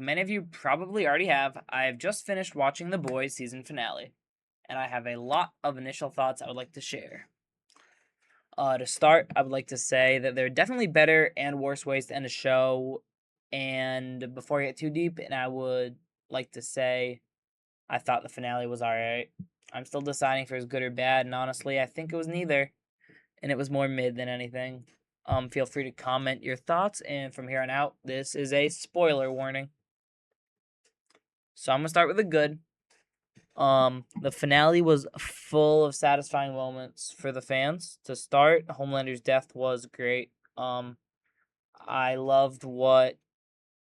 Many of you probably already have. I've just finished watching The Boys season finale, and I have a lot of initial thoughts I would like to share. To start, I would like to say that there are definitely better and worse ways to end a show. And before I get too deep, and I would like to say I thought the finale was alright. I'm still deciding if it was good or bad, and honestly, I think it was neither. And it was more mid than anything. Feel free to comment your thoughts, and from here on out, this is a spoiler warning. So I'm gonna start with the good. The finale was full of satisfying moments for the fans. To start, Homelander's death was great. I loved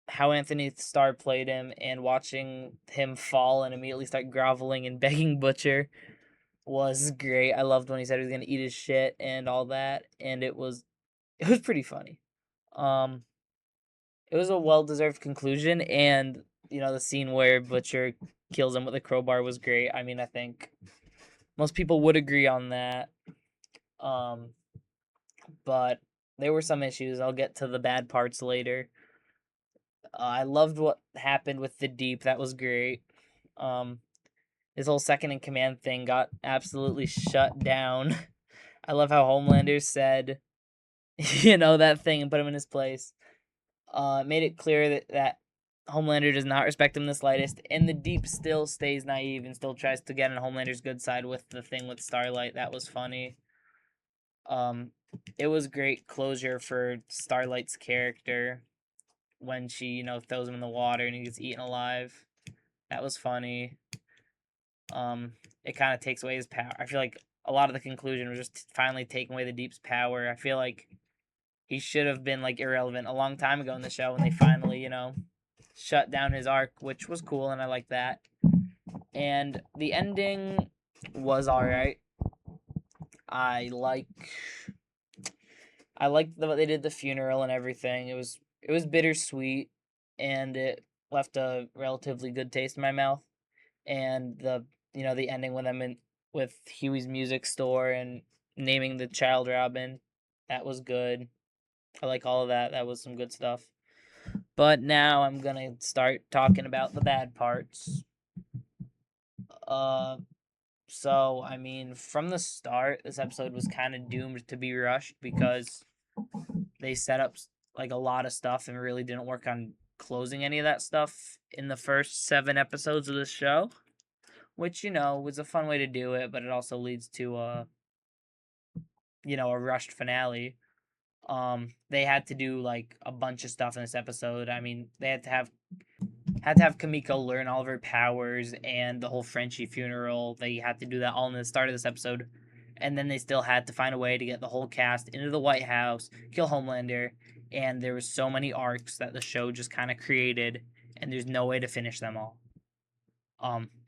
how Anthony Starr played him, and watching him fall and immediately start groveling and begging Butcher was great. I loved when he said he was gonna eat his shit and all that, and it was pretty funny. Um, it was a well deserved conclusion, and the scene where Butcher kills him with a crowbar was great. I mean, I think most people would agree on that. Um, but there were some issues. I'll get to the bad parts later. I loved what happened with the Deep. That was great. Um, his whole second in command thing got absolutely shut down. I love how Homelander said, that thing and put him in his place. It made it clear that Homelander does not respect him the slightest, and the Deep still stays naive and still tries to get on Homelander's good side with the thing with Starlight. That was funny. Um, it was great closure for Starlight's character when she, throws him in the water and he gets eaten alive. That was funny. It kind of takes away his power. I feel like a lot of the conclusion was just finally taking away the Deep's power. I feel like he should have been like irrelevant a long time ago in the show when they finally, shut down his arc, which was cool and I like that. And the ending was all right. I like I liked what they did the funeral and everything. It was bittersweet, and it left a relatively good taste in my mouth. And the ending with them in with Huey's music store and naming the child Robin, that was good. I like all of that. That was some good stuff. But now I'm gonna start talking about the bad parts. Uh, so I mean, from the start, this episode was kind of doomed to be rushed because they set up like a lot of stuff and really didn't work on closing any of that stuff in the first 7 episodes of the show, which was a fun way to do it, but it also leads to a rushed finale. They had to do like a bunch of stuff in this episode. I mean, they had to have Kamiko learn all of her powers and the whole Frenchie funeral. They had to do that all in the start of this episode. And then they still had to find a way to get the whole cast into the White House, kill Homelander, and there was so many arcs that the show just kind of created, and there's no way to finish them all.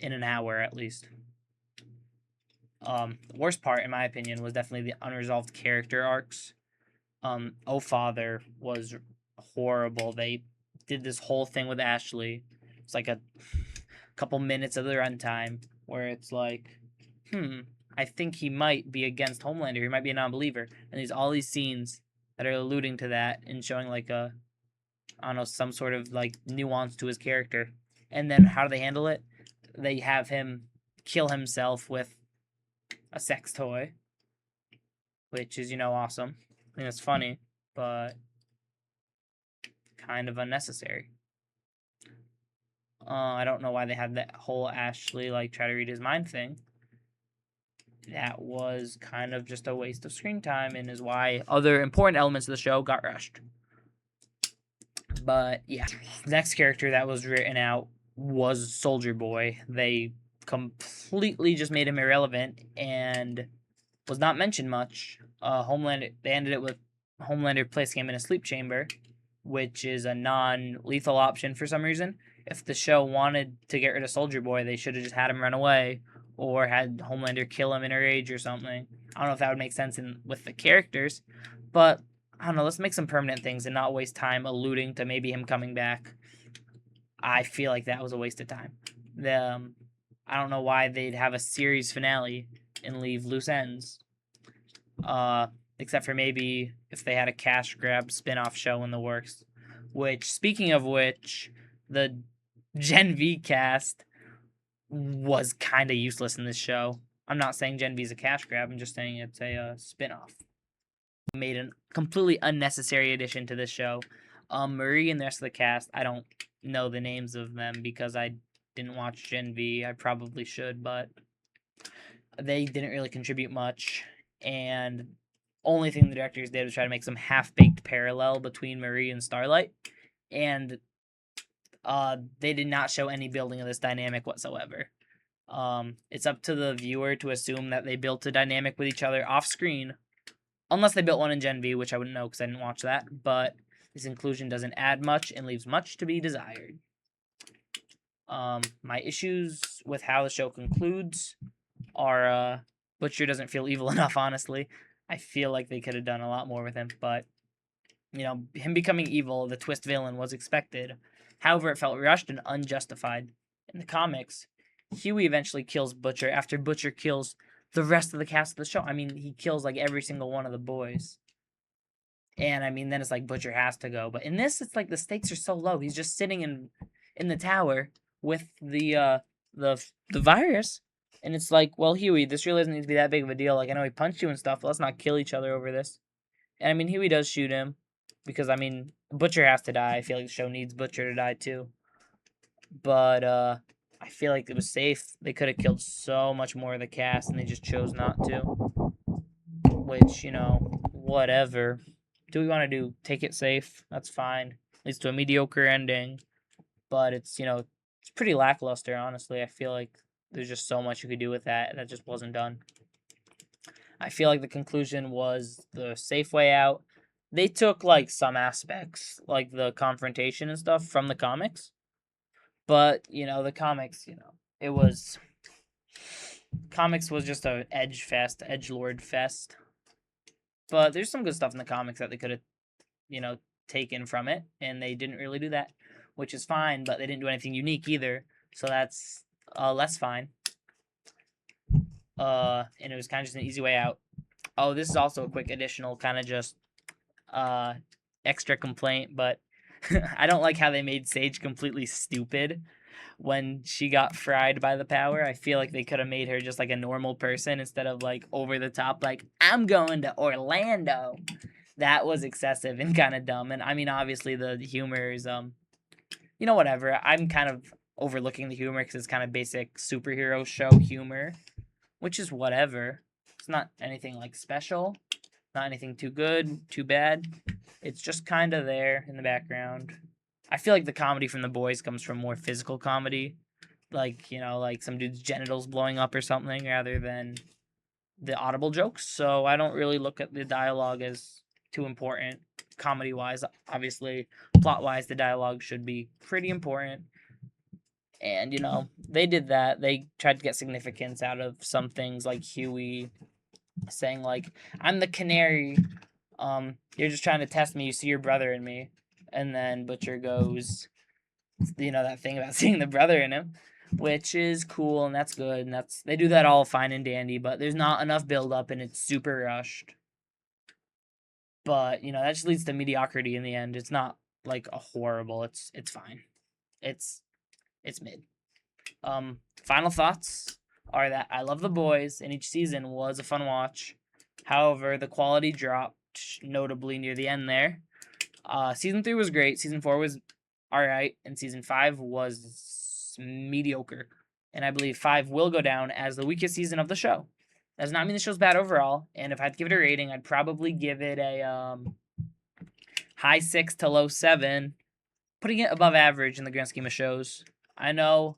In an hour at least. The worst part, in my opinion, was definitely the unresolved character arcs. Oh Father was horrible. They did this whole thing with Ashley. It's like a couple minutes of the runtime where it's like, I think he might be against Homelander. He might be a non-believer, and there's all these scenes that are alluding to that and showing like I don't know, some sort of like nuance to his character. And then how do they handle it? They have him kill himself with a sex toy, which is awesome. I think it's funny, but kind of unnecessary. I don't know why they had that whole Ashley like try to read his mind thing. That was kind of just a waste of screen time and is why other important elements of the show got rushed. But yeah, next character that was written out was Soldier Boy. They completely just made him irrelevant and was not mentioned much. Homelander, they ended it with Homelander placing him in a sleep chamber, which is a non-lethal option for some reason. If the show wanted to get rid of Soldier Boy, they should have just had him run away or had Homelander kill him in a rage or something. I don't know if that would make sense with the characters, but I don't know. Let's make some permanent things and not waste time alluding to maybe him coming back. I feel like that was a waste of time. I don't know why they'd have a series finale and leave loose ends. Except for maybe if they had a cash grab spin-off show in the works. Which, speaking of which, the Gen V cast was kind of useless in this show. I'm not saying Gen V is a cash grab. I'm just saying it's a spin-off. Made a completely unnecessary addition to this show. Marie and the rest of the cast, I don't know the names of them because I didn't watch Gen V. I probably should, but they didn't really contribute much. And only thing the directors did was try to make some half-baked parallel between Marie and Starlight. And they did not show any building of this dynamic whatsoever. It's up to the viewer to assume that they built a dynamic with each other off screen, unless they built one in Gen V, which I wouldn't know because I didn't watch that. But this inclusion doesn't add much and leaves much to be desired. My issues with how the show concludes are Butcher doesn't feel evil enough, honestly. I feel like they could have done a lot more with him, but him becoming evil, the twist villain, was expected. However, it felt rushed and unjustified. In the comics, Huey eventually kills Butcher after Butcher kills the rest of the cast of the show. I mean, he kills like every single one of the boys. And I mean, then it's like Butcher has to go. But in this, it's like the stakes are so low. He's just sitting in the tower with the virus. And it's like, well, Huey, this really doesn't need to be that big of a deal. Like, I know he punched you and stuff, but let's not kill each other over this. And I mean, Huey does shoot him. Because, I mean, Butcher has to die. I feel like the show needs Butcher to die, too. But, I feel like it was safe. They could have killed so much more of the cast, and they just chose not to. Which, whatever. Do we want to do? Take it safe. That's fine. Leads to a mediocre ending. But it's, it's pretty lackluster, honestly. I feel like there's just so much you could do with that. That just wasn't done. I feel like the conclusion was the safe way out. They took, like, some aspects, like the confrontation and stuff from the comics. But, the comics, it was... Comics was just a edgelord fest. But there's some good stuff in the comics that they could have, taken from it. And they didn't really do that, which is fine. But they didn't do anything unique either. So that's less fine. And it was kind of just an easy way out. Oh, this is also a quick additional kind of just extra complaint, but I don't like how they made Sage completely stupid when she got fried by the power. I feel like they could have made her just like a normal person instead of like over the top, like, I'm going to Orlando. That was excessive and kind of dumb. And I mean, obviously the humor is, whatever. I'm kind of overlooking the humor because it's kind of basic superhero show humor, which is whatever. It's not anything like special. Not anything too good, too bad. It's just kind of there in the background. I feel like the comedy from The Boys comes from more physical comedy. Like, like some dude's genitals blowing up or something rather than the audible jokes. So I don't really look at the dialogue as too important comedy-wise. Obviously, plot-wise, the dialogue should be pretty important. And, they did that. They tried to get significance out of some things like Huey saying like, I'm the canary, you're just trying to test me, you see your brother in me. And then Butcher goes, that thing about seeing the brother in him, which is cool and that's good, and they do that all fine and dandy, but there's not enough build up and it's super rushed. But that just leads to mediocrity in the end. It's not like a horrible, it's fine. It's mid. Final thoughts are that I love The Boys, and each season was a fun watch. However, the quality dropped notably near the end there. Season 3 was great, Season 4 was alright, and Season 5 was mediocre. And I believe 5 will go down as the weakest season of the show. That does not mean the show's bad overall, and if I had to give it a rating, I'd probably give it a high 6 to low 7, putting it above average in the grand scheme of shows. I know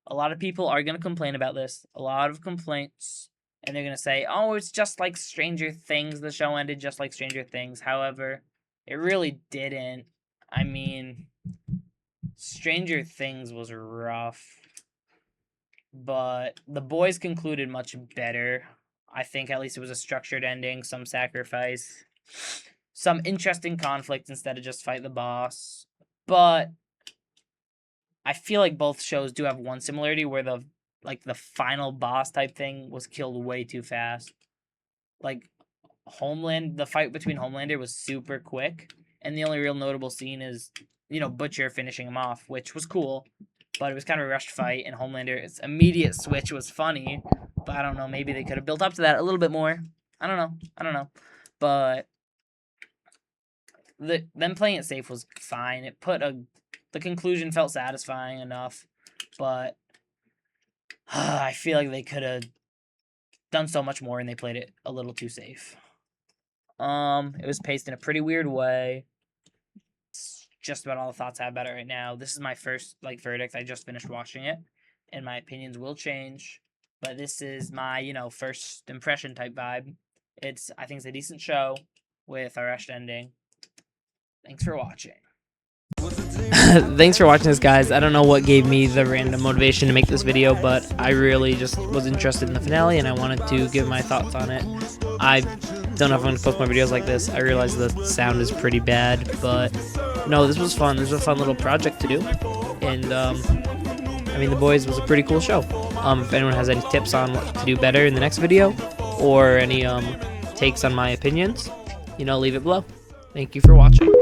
a lot of people are going to complain about this. A lot of complaints. And they're going to say, oh, it's just like Stranger Things. The show ended just like Stranger Things. However, it really didn't. I mean, Stranger Things was rough. But The Boys concluded much better. I think at least it was a structured ending, some sacrifice, some interesting conflict instead of just fight the boss. But I feel like both shows do have one similarity where the final boss type thing was killed way too fast. Like the fight between Homelander was super quick, and the only real notable scene is Butcher finishing him off, which was cool, but it was kind of a rushed fight, and Homelander's immediate switch was funny, but I don't know, maybe they could have built up to that a little bit more. I don't know, but them playing it safe was fine. The conclusion felt satisfying enough, but I feel like they could have done so much more, and they played it a little too safe. It was paced in a pretty weird way. It's just about all the thoughts I have about it right now. This is my first verdict. I just finished watching it, and my opinions will change. But this is my first impression type vibe. I think it's a decent show with a rushed ending. Thanks for watching. Thanks for watching this, guys. I don't know what gave me the random motivation to make this video, but I really just was interested in the finale, and I wanted to give my thoughts on it. I don't know if I'm going to post more videos like this. I realize the sound is pretty bad, but no, this was fun. This was a fun little project to do, and The Boys was a pretty cool show. If anyone has any tips on what to do better in the next video, or any takes on my opinions, leave it below. Thank you for watching.